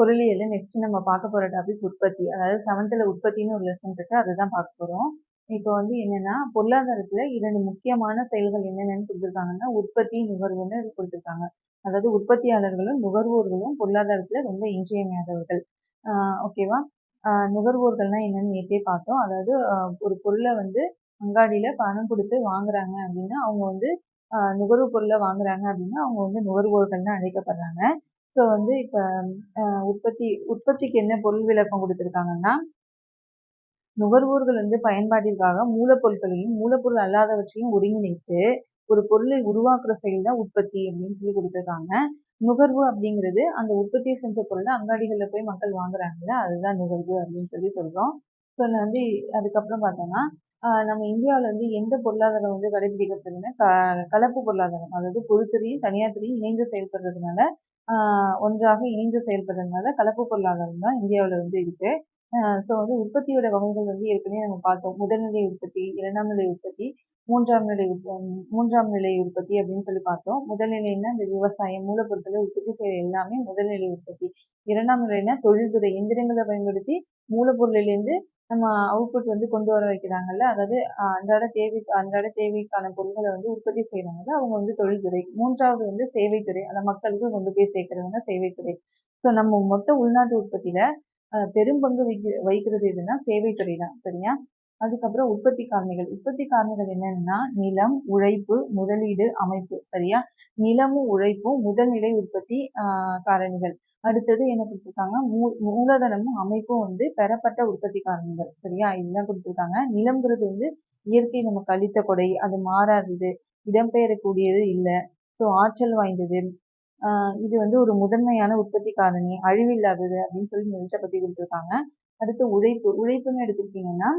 பொருளியல்ல next நம்ம பார்க்க போற டாபிக் உற்பத்தி. அதாவது 7th உற்பத்தின்னு ஒரு லெசன் இருக்கு. அதுதான் பார்க்க போறோம். இப்போ வந்து என்னன்னா, பொருளாதாரத்துல 2 முக்கியமான செயல்கள் என்னென்னன்னு குடுத்துருக்காங்கன்னா, உற்பத்தி, நுகர்வுன்னு குடுத்துருக்காங்க. அதாவது உற்பத்தியாளர்களும், நுகர்வோர்களும் பொருளாதாரத்துல ரொம்ப இன்றியமையாதவர்கள். ஆ ஓகேவா? நுகர்வோர்கள்னா என்னன்னு நேத்தே பார்த்தோம். அதாவது ஒரு பொருள வந்து அங்காடியில பணம் குடுத்து வாங்குறாங்க அப்படின்னா, அவங்க வந்து நுகர்வு பொருள வாங்குறாங்க அப்படின்னா, அவங்க வந்து நுகர்வோர்கள்னு அழைக்கப்படுறாங்க. ஸோ வந்து இப்ப உற்பத்திக்கு என்ன பொருள் விளக்கம் குடுத்துருக்காங்கன்னா, நுகர்வோர்கள் வந்து பயன்பாட்டிற்காக மூலப்பொருட்களையும், மூலப்பொருள் அல்லாதவற்றையும் ஒருங்கிணைத்து, ஒரு பொருளை உருவாக்குற செயல் தான் உற்பத்தி அப்படின்னு சொல்லி குடுத்துருக்காங்க. நுகர்வு அப்படிங்கிறது அந்த உற்பத்தி செஞ்ச பொருள அங்காடிகள்ல போய் மக்கள் வாங்குறாங்கல்ல, அதுதான் நுகர்வு அப்படின்னு சொல்லி சொல்றோம். ஸோ வந்து அதுக்கப்புறம் பார்த்தோம்னா, நம்ம இந்தியாவுல வந்து எந்த பொருளாதாரம் வந்து கடைபிடிக்கப்படுதுன்னா, கலப்பு பொருளாதாரம். அதாவது பொதுத்துறையும், தனியார் துறையும் இணைந்து செயல்படுறதுனால, ஒன்றாக இணைந்து செயல்படுறதுனால கலப்பு பொருளாதாரம் தான் இந்தியாவுல வந்து இருக்கு. ஸோ வந்து உற்பத்தியோட வகைகள் வந்து ஏற்கனவே நம்ம பார்த்தோம். முதல்நிலை உற்பத்தி, 2ஆம் நிலை உற்பத்தி, 3ஆம் நிலை உற்பத்தி அப்படின்னு சொல்லி பார்த்தோம். முதல் நிலைன்னா இந்த விவசாயம், மூலப்பொருட்களை உற்பத்தி செய்ற எல்லாமே முதல் நிலை உற்பத்தி. 2ஆம் நிலைன்னா தொழில்துறை, எந்திரங்களை பயன்படுத்தி மூலப்பொருளிலிருந்து நம்ம அவுட்புட் வந்து கொண்டு வர வைக்கிறாங்கல்ல. அதாவது அன்றாட தேவைக்கான பொருட்கள வந்து உற்பத்தி செய்றாங்கல்ல, அவங்க வந்து தொழில்துறை. 3வது வந்து சேவைத்துறை. அத மக்களுக்கு கொண்டு போய் சேர்க்கிறது தான் சேவைத்துறை. ஸோ நம்ம மொத்த உள்நாட்டு உற்பத்தியில பெரும் பங்கு வகிக்கிறது எதுன்னா சேவைத்துறை தான். சரியா? அதுக்கப்புறம் உற்பத்தி காரணிகள். உற்பத்தி காரணிகள் என்னென்னன்னா, நிலம், உழைப்பு, முதலீடு, அமைப்பு. சரியா? நிலமும் உழைப்பும் முதல்நிலை உற்பத்தி காரணிகள். அடுத்தது என்ன குடுத்துருக்காங்க? மூலதனமும் அமைப்பும் வந்து பெறப்பட்ட உற்பத்தி காரணிகள். சரியா? இதுதான் குடுத்துருக்காங்க. நிலம்ங்கிறது வந்து இயற்கை நமக்கு அளித்த கொடை. அது மாறாதது. இடம்பெயரக்கூடியது இல்ல. ஸோ ஆற்றல் வாய்ந்தது. இது வந்து ஒரு முதன்மையான உற்பத்தி காரணி, அழிவில்லாதது அப்படின்னு சொல்லி நிலத்தை பத்தி குடுத்துருக்காங்க. அடுத்து உழைப்பு. உழைப்புன்னு எடுத்துக்கிட்டீங்கன்னா,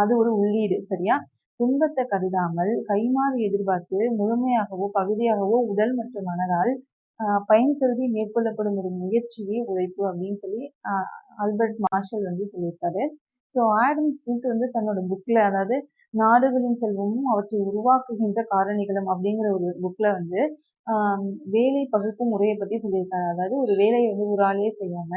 அது ஒரு உள்ளீடு. சரியா? துன்பத்தை கருதாமல், கைமாறு எதிர்பார்த்து, முழுமையாகவோ, பகுதியாகவோ உடல் மற்றும் மனதால் பயன் கருதி மேற்கொள்ளப்படும் ஒரு முயற்சியே உழைப்பு அப்படின்னு சொல்லி ஆல்பர்ட் மார்ஷல் வந்து சொல்லியிருக்காரு. ஸோ ஆடம் ஸ்மித் வந்து தன்னோட புக்ல, அதாவது நாடுகளின் செல்வமும் அவற்றை உருவாக்குகின்ற காரணிகளும் அப்படிங்கிற ஒரு புக்ல வந்து வேலை பகுப்பு முறையை பத்தி சொல்லியிருக்காரு. அதாவது ஒரு வேலையை வந்து ஒரு ஆளே செய்யாம,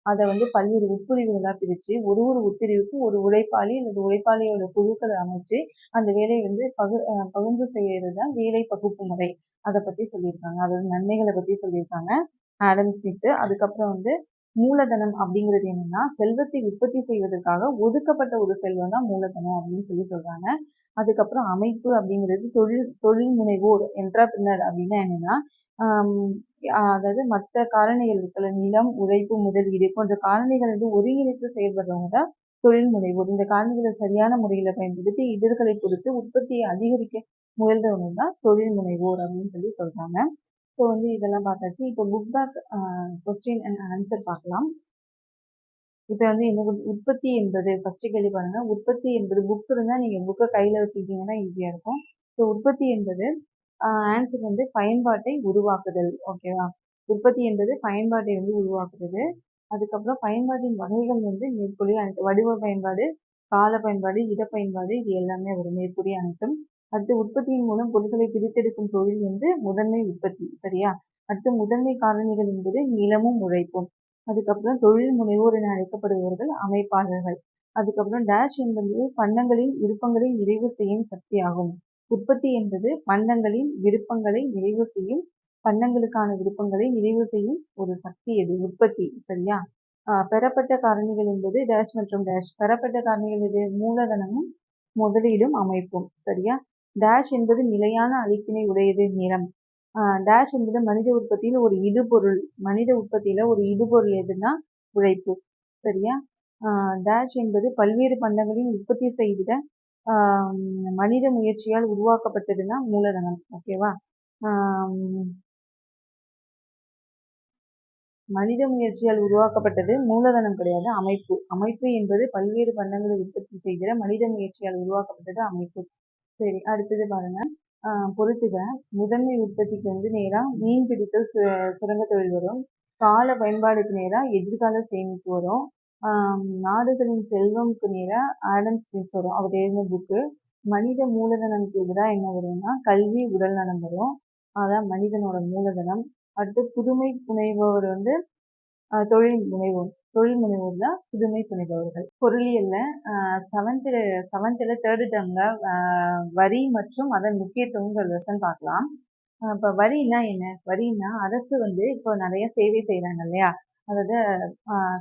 அதை வந்து பல்வேறு உட்பிரிவுகளா பிரிச்சு, ஒரு ஒரு உட்பிரிவுக்கும் ஒரு உழைப்பாளி அல்லது உழைப்பாளியோட குழுக்களை அமைச்சு, அந்த வேலையை வந்து பகிர்ந்து செய்யறது தான் வேலை பகுப்பு முறை. அதை பத்தி சொல்லியிருக்காங்க. அதோட நன்மைகளை பத்தி சொல்லியிருக்காங்க ஆடம் ஸ்மித். அதுக்கப்புறம் வந்து மூலதனம் அப்படிங்கிறது என்னன்னா, செல்வத்தை உற்பத்தி செய்வதற்காக ஒதுக்கப்பட்ட ஒரு செல்வம் தான் மூலதனம் அப்படின்னு சொல்லி சொல்றாங்க. அதுக்கப்புறம் அமைப்பு அப்படிங்கிறது தொழில் முனைவோர் என்டர்பிரினர் அப்படின்னா என்னன்னா, அதாவது மற்ற காரணிகள் இருக்குல்ல, நிலம், உழைப்பு, முதலீடு போன்ற காரணிகள் வந்து ஒருங்கிணைத்து செயல்படுறவங்க தான் தொழில் முனைவோர். இந்த காரணிகளை சரியான முறையில பயன்படுத்தி இதழ்களை பொறுத்து உற்பத்தியை அதிகரிக்க முயல்றவங்க தான் தொழில் முனைவோர் அப்படின்னு சொல்லி சொல்றாங்க. ஸோ வந்து இதெல்லாம் பார்த்தாச்சு. இப்போ book back question and answer பார்க்கலாம். இப்போ வந்து என்ன உற்பத்தி என்பது ஃபர்ஸ்ட் கேள்வி பாருங்க. உற்பத்தி என்பது புக் இருந்தா நீங்க புக்கை கையில வச்சுக்கிட்டீங்கன்னா ஈஸியா இருக்கும். ஸோ உற்பத்தி என்பது ஆன்சர் வந்து பயன்பாட்டை உருவாக்குதல். ஓகேவா? உற்பத்தி என்பது பயன்பாட்டை வந்து உருவாக்குறது. அதுக்கப்புறம் பயன்பாட்டின் வகைகள் வந்து மேற்கூறிய அனைத்து வடிவ பயன்பாடு, கால பயன்பாடு, இட பயன்பாடு இது எல்லாமே வரும் மேற்கூறிய அனைத்தும். அடுத்து உற்பத்தியின் மூலம் பொருட்களை பிரித்தெடுக்கும் தொழில் வந்து முதன்மை உற்பத்தி. சரியா? அடுத்து முதன்மை காரணிகள் என்பது நிலமும் உழைப்பும். அதுக்கப்புறம் தொழில் முனைவோர் என அழைக்கப்படுபவர்கள் அமைப்பாளர்கள். அதுக்கப்புறம் டேஷ் என்பது பண்டங்களின் விருப்பங்களை நிறைவு செய்யும் சக்தியாகும். உற்பத்தி என்பது பண்டங்களின் விருப்பங்களை நிறைவு செய்யும், பண்டங்களுக்கான விருப்பங்களை நிறைவு செய்யும் ஒரு சக்தி எது? உற்பத்தி. சரியா? பெறப்பட்ட காரணிகள் என்பது டேஷ் மற்றும் டேஷ். பெறப்பட்ட காரணிகள் எது? மூலதனமும் முதலீடும் அமைப்பும். சரியா? டேஷ் என்பது நிலையான அளிப்பினை உடையது நிலம். டேஷ் என்பது மனித உற்பத்தியில் ஒரு இடுபொருள். மனித உற்பத்தியில ஒரு இடுபொருள் எதுன்னா உழைப்பு. சரியா? டேஷ் என்பது பல்வேறு பண்டங்களின் உற்பத்தி செய்திட மனித முயற்சியால் உருவாக்கப்பட்டதுன்னா மூலதனம். ஓகேவா? மனித முயற்சியால் உருவாக்கப்பட்டது மூலதனம் கிடையாது, அமைப்பு. அமைப்பு என்பது பல்வேறு பண்டங்களை உற்பத்தி செய்கிற மனித முயற்சியால் உருவாக்கப்பட்டது அமைப்பு. சரி, அடுத்தது பாருங்க. பொறுத்துக. முதன்மை உற்பத்திக்கு வந்து நேரா மீன் பிடித்தல் சுரங்க தொழில் வரும். கால பயன்பாடுக்கு நேரா எதிர்கால சேமிப்பு வரும். நாடுகளின் செல்வம்க்கு நேரா ஆடம் ஸ்மித் வரும். அவர் எழுதின புக்கு. மனித மூலதனம்க்கு எதிராக என்ன வரும்னா கல்வி, உடல் நலம் வரும். அதான் மனிதனோட மூலதனம். அடுத்து புதுமை புனைபவர் வந்து தொழில் முனைவோர். தொழில் முனைவோர் தான் புதுமை புனைபவர்கள். பொருளியல்ல 7th 7th 3rd டெர்ம்ல வரி மற்றும் அதன் முக்கியத்துவம்ங்கிற லெசன் பார்க்கலாம். இப்ப வரின்னா என்ன? வரின்னா அரசு வந்து இப்போ நிறைய சேவை செய்றாங்க இல்லையா? அதாவது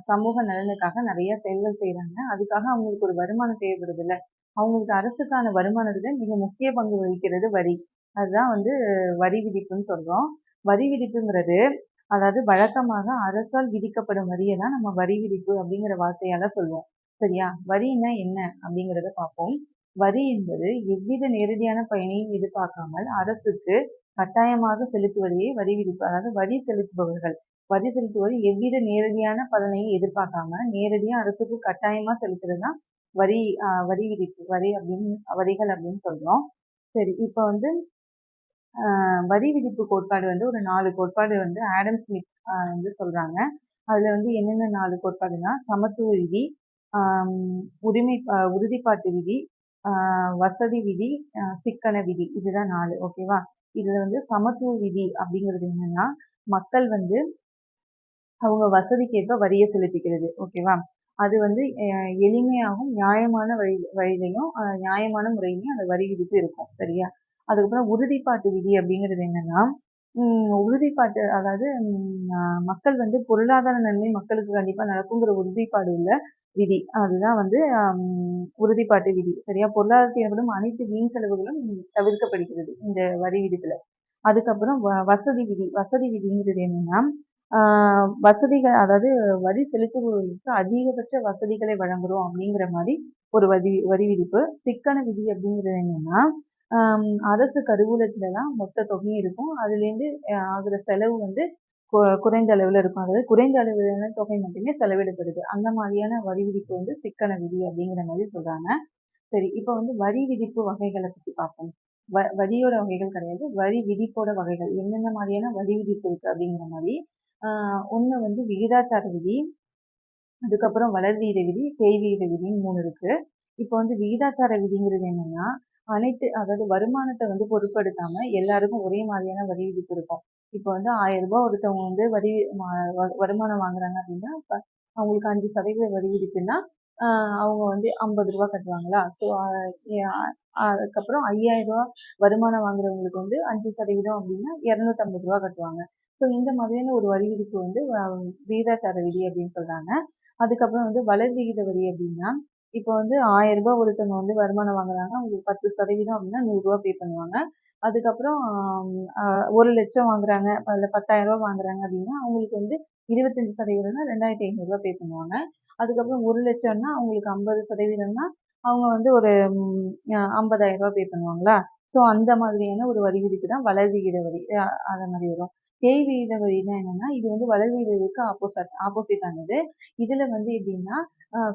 சமூக நலனுக்காக நிறைய செயல்கள் செய்றாங்க. அதுக்காக அவங்களுக்கு ஒரு வருமானம் தேவைப்படுதுல்ல. அவங்களுக்கு அரசுக்கான வருமானத்துல மிக முக்கிய பங்கு வகிக்கிறது வரி. அதுதான் வந்து வரி விதிப்புன்னு சொல்றோம். வரி விதிப்புங்கிறது அதாவது வழக்கமாக அரசால் விதிக்கப்படும் வரியை தான் நம்ம வரி விதிப்பு அப்படிங்கிற வார்த்தையால சொல்லுவோம். சரியா? வரின்னா என்ன அப்படிங்கிறத பார்ப்போம். வரி என்பது எவ்வித நேரடியான பயனையும் எதிர்பார்க்காமல் அரசுக்கு கட்டாயமாக செலுத்துவதையே வரி விதிப்பு. அதாவது வரி செலுத்துபவர்கள். வரி செலுத்துவது எவ்வித நேரடியான பலனையும் எதிர்பார்க்காம நேரடியா அரசுக்கு கட்டாயமா செலுத்துறது தான் வரி வரி விதிப்பு. வரிகள் அப்படின்னு சொல்றோம். சரி, இப்ப வந்து வரி விதிப்பு கோட்பாடு வந்து ஒரு 4 கோட்பாடு வந்து ஆடம் ஸ்மித் வந்து சொல்றாங்க. அதுல வந்து என்னென்ன 4 கோட்பாடுனா சமத்துவ விதி, ஆம், உறுதிப்பாட்டு விதி, வசதி விதி, சிக்கன விதி. இதுதான் 4. ஓகேவா? இதுல வந்து சமத்துவ விதி அப்படிங்கிறது என்னன்னா மக்கள் வந்து அவங்க வசதிக்கேற்ப வரியை செலுத்திக்கிறது. ஓகேவா? அது வந்து எளிமையாகவும் நியாயமான வழியிலையும் நியாயமான முறையிலையும் அந்த வரி விதிப்பு இருக்கும். சரியா? அதுக்கப்புறம் உறுதிப்பாட்டு விதி அப்படிங்கிறது என்னன்னா உறுதிப்பாட்டு அதாவது மக்கள் வந்து பொருளாதார நன்மை மக்களுக்கு கண்டிப்பா நடக்குங்கிற உறுதிப்பாடு உள்ள விதி. அதுதான் வந்து உறுதிப்பாட்டு விதி. சரியா? பொருளாதாரத்தில் ஏற்படும் அனைத்து வீண் செலவுகளும் தவிர்க்கப்படுகிறது இந்த வரி விதிப்புல. அதுக்கப்புறம் வசதி விதி. வசதி விதிங்கிறது என்னன்னா வசதிகள் அதாவது வரி செலுத்துபவர்களுக்கு அதிகபட்ச வசதிகளை வழங்குறோம் அப்படிங்கிற மாதிரி ஒரு வரி விதிப்பு. சிக்கன விதி அப்படிங்கிறது என்னன்னா அரசு கருவூலத்துல தான் மொத்த தொகையும் இருக்கும். அதுலேருந்து ஆகுற செலவு வந்து குறைந்த அளவுல இருக்கும். அதாவது குறைந்த அளவிலான தொகை மட்டுமே செலவிடப்படுது. அந்த மாதிரியான வரி விதிப்பு வந்து சிக்கன விதி அப்படிங்கிற மாதிரி சொல்றாங்க. சரி, இப்ப வந்து வரி விதிப்பு வகைகளை பத்தி பார்ப்போம். வரியோட வகைகள் கிடையாது, வரி விதிப்போட வகைகள். என்னென்ன மாதிரியான வரி விதிப்பு இருக்கு அப்படிங்கிற மாதிரி. ஒண்ணு வந்து விகிதாச்சார விதி, அதுக்கப்புறம் வளர்வீத விதி, தேய்வீத விதின்னு 3 இருக்கு. இப்போ வந்து விகிதாச்சார விதிங்கிறது என்னன்னா அதாவது வருமானத்தை வந்து பொருட்படுத்தாம எல்லாருக்கும் ஒரே மாதிரியான வரி விதிப்பு இருக்கும். இப்போ வந்து 1000 ரூபாய் ஒருத்தவங்க வந்து வருமானம் வாங்குறாங்க அப்படின்னா அவங்களுக்கு 5% வரி விதிப்புன்னா அவங்க வந்து 50 ரூபாய் கட்டுவாங்களா? ஸோ அதுக்கப்புறம் 5000 ரூபாய் வருமானம் வாங்குறவங்களுக்கு வந்து 5% அப்படின்னா 250 ரூபாய் கட்டுவாங்க. ஸோ இந்த மாதிரியான ஒரு வரி விதிப்பு வந்து விகிதாச்சார விதி அப்படின்னு சொல்றாங்க. அதுக்கப்புறம் வந்து வளர் விகித வரி அப்படின்னா இப்போ வந்து 1000 ரூபாய் ஒருத்தவங்க வந்து வருமானம் வாங்குறாங்க. அவங்களுக்கு 10% அப்படின்னா 100 ரூபாய் பே பண்ணுவாங்க. அதுக்கப்புறம் 1,00,000 வாங்குறாங்க, அதில் 10,000 ரூபாய் வாங்குறாங்க அப்படின்னா அவங்களுக்கு வந்து 25%னா 2,500 ரூபாய் பே பண்ணுவாங்க. அதுக்கப்புறம் 1,00,000னா அவங்களுக்கு 50%னா அவங்க வந்து ஒரு 50,000 ரூபாய் பே பண்ணுவாங்களா? ஸோ அந்த மாதிரியான ஒரு வரி விதிப்பு தான் வளர் விகித வரி. அந்த மாதிரி வரும். தேய் விகித வரினா என்னன்னா இது வந்து வளர் விகிதத்துக்கு ஆப்போசிட் ஆனது. இதுல வந்து எப்படின்னா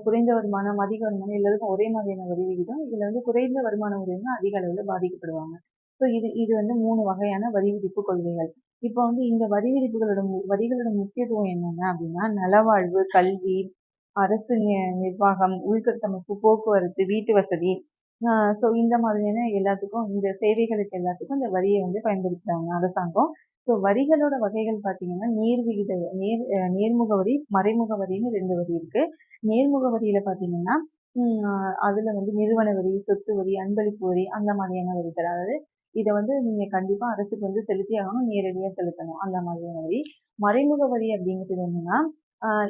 குறைந்த வருமானம், அதிக வருமானம் எல்லாருக்கும் ஒரே மாதிரியான வரி விகிதம். இதுல வந்து குறைந்த வருமானம் உடையவங்க அதிக அளவுல பாதிக்கப்படுவாங்க. ஸோ இது வந்து 3 வகையான வரி விதிப்பு கொள்கைகள். இப்போ வந்து இந்த வரிகளோட முக்கியத்துவம் என்னென்ன அப்படின்னா நலவாழ்வு, கல்வி, அரசு நிர்வாகம், உள்கட்டமைப்பு, போக்குவரத்து, வீட்டு வசதி. ஸோ இந்த மாதிரியான எல்லாத்துக்கும் இந்த சேவைகளுக்கு எல்லாத்துக்கும் இந்த வரியை வந்து பயன்படுத்துறாங்க அரசாங்கம். ஸோ வரிகளோட வகைகள் பார்த்தீங்கன்னா நேர்முக வரி, மறைமுக வரின்னு 2 வரி இருக்கு. நேர்முக வரியில பார்த்தீங்கன்னா அதுல வந்து நிறுவன வரி, சொத்து வரி, அன்பளிப்பு வரி அந்த மாதிரியான வரிகள். அதாவது இதை வந்து நீங்க கண்டிப்பா அரசுக்கு வந்து செலுத்தி ஆகணும், நேரடியா செலுத்தணும் அந்த மாதிரியான வரி. மறைமுக வரி அப்படிங்கிறது என்னன்னா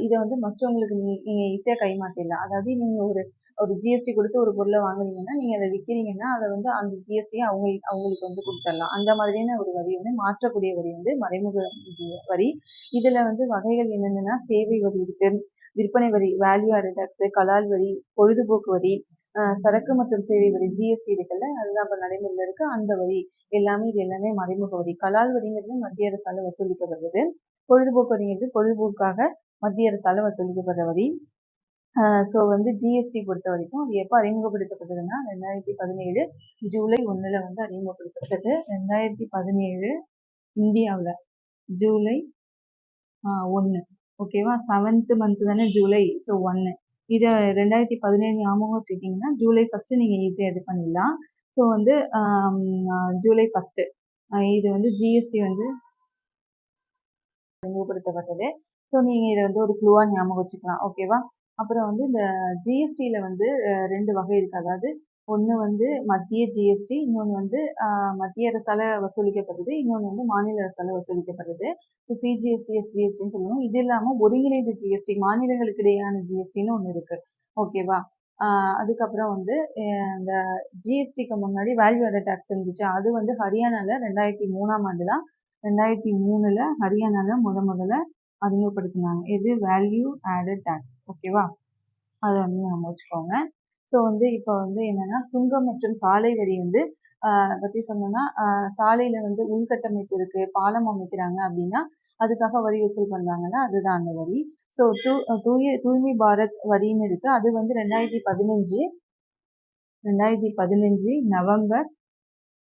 இதை வந்து மற்றவங்களுக்கு நீங்க ஈஸியா கைமாத்திடலாம். அதாவது நீங்க ஒரு ஒரு ஜிஎஸ்டி கொடுத்து ஒரு பொருளை வாங்குறீங்கன்னா நீங்க அதை விற்கிறீங்கன்னா அதை வந்து அந்த ஜிஎஸ்டியை அவங்களுக்கு வந்து கொடுத்துடலாம். அந்த மாதிரியான ஒரு வரி வந்து மாற்றக்கூடிய வரி வந்து மறைமுக வரி. இதுல வந்து வகைகள் என்னென்னன்னா சேவை வரி இருக்கு, விற்பனை வரி, வேல்யூ ஆடட் டாக்ஸ், கலால் வரி, பொழுதுபோக்கு வரி, சரக்கு மற்றும் சேவை வரி, ஜிஎஸ்டி இருக்குல்ல அதுதான் இப்ப நடைமுறையில் இருக்கு அந்த வரி இது எல்லாமே மறைமுக வரி. கலால் வரிங்கிறது மத்திய அரசால வசூலிக்கப்படுறது. பொழுதுபோக்கு வரிங்கிறது பொழுதுபோக்காக மத்திய அரசால வசூலிக்கப்படுற வரி. ஸோ வந்து ஜிஎஸ்டி பொறுத்த வரைக்கும் அது எப்போ அறிமுகப்படுத்தப்பட்டதுன்னா 2017 ஜூலை 1ல வந்து அறிமுகப்படுத்தப்பட்டது. 2017 இந்தியாவில் ஜூலை 1. ஓகேவா? 7th மந்த் தானே ஜூலை. ஸோ 1. இதை 2017 ஞாபகம் வச்சுக்கிட்டிங்கன்னா ஜூலை 1 நீங்கள் ஈஸியாக இது பண்ணிடலாம். ஸோ வந்து ஜூலை 1 இது வந்து ஜிஎஸ்டி வந்து அறிமுகப்படுத்தப்பட்டது. ஸோ நீங்க இத வந்து ஒரு க்ளூவா ஞாபகம் வச்சுக்கலாம். ஓகேவா? அப்புறம் வந்து இந்த ஜிஎஸ்டில வந்து 2 வகை இருக்கு. அதாவது ஒண்ணு வந்து மத்திய ஜிஎஸ்டி, இன்னொன்னு வந்து மத்திய அரசால வசூலிக்கப்படுறது, இன்னொன்னு வந்து மாநில அரசால வசூலிக்கப்படுறது. இப்போ சிஜிஎஸ்டி, எஸ்ஜிஎஸ்டின்னு சொல்லுவோம். இது இல்லாம ஒருங்கிணைந்த ஜிஎஸ்டி, மாநிலங்களுக்கு இடையேயான ஜிஎஸ்டின்னு ஒண்ணு இருக்கு. ஓகேவா? ஆ அதுக்கப்புறம் வந்து இந்த ஜிஎஸ்டிக்கு முன்னாடி வேல்யூ ஆடட் டாக்ஸ் இருந்துச்சு. அது வந்து ஹரியானால 2003ஆம் ஆண்டு தான் 2003ல ஹரியானால முதல்ல அறிமுகப்படுத்தினாங்க. எது? Value added tax. ஓகேவா? அத வந்து ஞாபகம் வச்சுக்கோங்க. ஸோ வந்து இப்போ வந்து என்னன்னா, சுங்கம் மற்றும் சாலை வரி வந்து பத்தி சொன்னோம்னா, சாலையில வந்து உள்கட்டமைப்பு இருக்கு, பாலம் அமைக்கிறாங்க அப்படின்னா, அதுக்காக வரி வசூல் பண்றாங்கல்ல, அதுதான் அந்த வரி. ஸோ தூய்மை பாரத் வரின்னு இருக்கு. அது வந்து 2015 நவம்பர்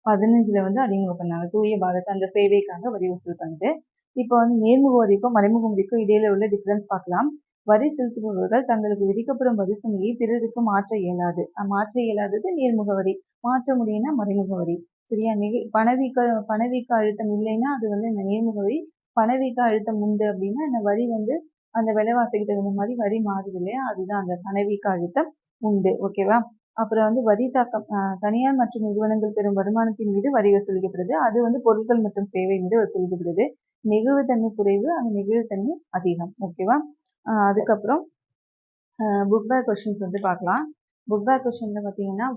15ல வந்து அறிமுகம் பண்ணாங்க. தூய பாரத் அந்த சேவைக்காக வரி வசூல் பண்ணிட்டு. இப்போ வந்து நேர்முக வரிக்கும், மறைமுக வரிக்கும் இடையில உள்ள டிஃபரன்ஸ் பார்க்கலாம். வரி செலுத்துபவர்கள் தங்களுக்கு விதிக்கப்படும் வரி சுமையை பிறருக்கு மாற்ற இயலாது. மாற்ற இயலாதது நேர்முக வரி. மாற்ற முடியும்னா மறைமுக வரி. சரியா? பணவீக்க அழுத்தம் இல்லைன்னா அது வந்து இந்த நேர்முக வரி. பணவீக்க அழுத்தம் உண்டு அப்படின்னா இந்த வரி வந்து அந்த விலைவாசிக்கு தகுந்த மாதிரி வரி மாறுது இல்லையா? அதுதான் அந்த பணவீக்க அழுத்தம் உண்டு. ஓகேவா? அப்புறம் வந்து வரி தாக்கம். தனியார் மற்றும் நிறுவனங்கள் பெறும் வருமானத்தின் மீது வரி வசூலிக்கப்படுது. அது வந்து பொருட்கள் மற்றும் சேவை மீது வசூலிக்கப்படுது. நெகிழ்வுத்தன்மை குறைவு, அங்க நெகிழ்வுத்தன்மை அதிகம். ஓகேவா? அதுக்கப்புறம் புக் பேக் கொஸ்டின்ஸ் வந்து பார்க்கலாம். புக் பேக் கொஸ்டின்ல பார்த்தீங்கன்னா,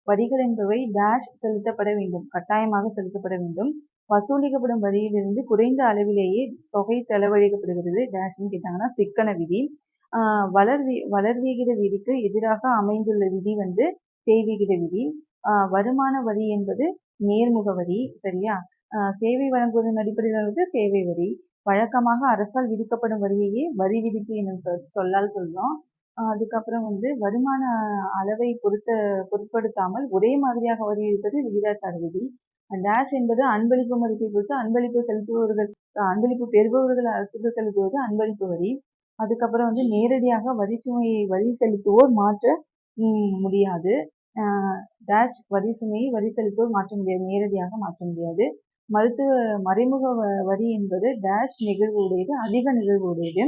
வரிகள் என்பவை டேஷ் செலுத்தப்பட வேண்டும். கட்டாயமாக செலுத்தப்பட வேண்டும். வசூலிக்கப்படும் வரியிலிருந்து குறைந்த அளவிலேயே தொகை செலவழிக்கப்படுகிறது. டேஷ்ன்னு கேட்டாங்கன்னா, சிக்கன விதி. வளர்விகித விதிக்கு எதிராக அமைந்துள்ள விதி வந்து தேய்விகித விதி. வருமான வரி என்பது நேர்முக வரி. சரியா? சேவை வழங்குவதன் அடிப்படையில் வந்து சேவை வரி. வழக்கமாக அரசால் விதிக்கப்படும் வரியையே வரி விதிப்பு என்னும் சொல்லால் சொல்றோம். அதுக்கப்புறம் வந்து வருமான அளவை பொருட்படுத்தாமல் ஒரே மாதிரியாக வரி விதிப்பது விகிதாச்சார விதி. டேஷ் என்பது அன்பளிப்பு மதிப்பை பொறுத்து அன்பளிப்பு பெறுபவர்கள் அரசுக்கு செலுத்துவது அன்பளிப்பு வரி. அதுக்கப்புறம் வந்து நேரடியாக வரி செலுத்துவோர் மாற்ற முடியாது. டேஷ் வரி சுமையை வரி செலுத்துவோர் மாற்ற முடியாது. நேரடியாக மாற்ற முடியாது. மறைமுக வரி என்பது டேஷ் நிகழ்வு உடையது, அதிக நிகழ்வு உடையது.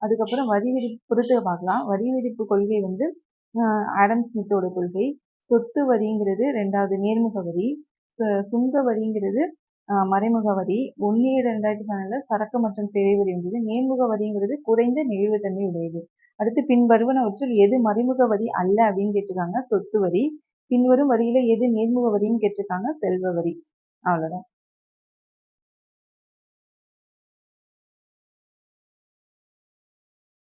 அதுக்கப்புறம் வரி விதிப்பு பொறுத்து பார்க்கலாம். வரி விதிப்பு கொள்கை வந்து ஆடம் ஸ்மித்தோட கொள்கை. சொத்து வரிங்கிறது 2வது நேர்முக வரி. சுங்க வரிங்கிறது மறைமுக வரி. 1/2014 சரக்கு மற்றும் சேவை வரி என்பது நேர்முக வரிங்கிறது குறைந்த நெகிழ்வுத்தன்மை உடையது. அடுத்து பின்வருவனவற்றுள் எது மறைமுக வரி அல்ல அப்படின்னு கேட்டிருக்காங்க. சொத்து வரி. பின்வரும் வரியில எது நேர்முக வரின்னு கேட்டிருக்காங்க. செல்வ வரி. அவ்வளவுதான்.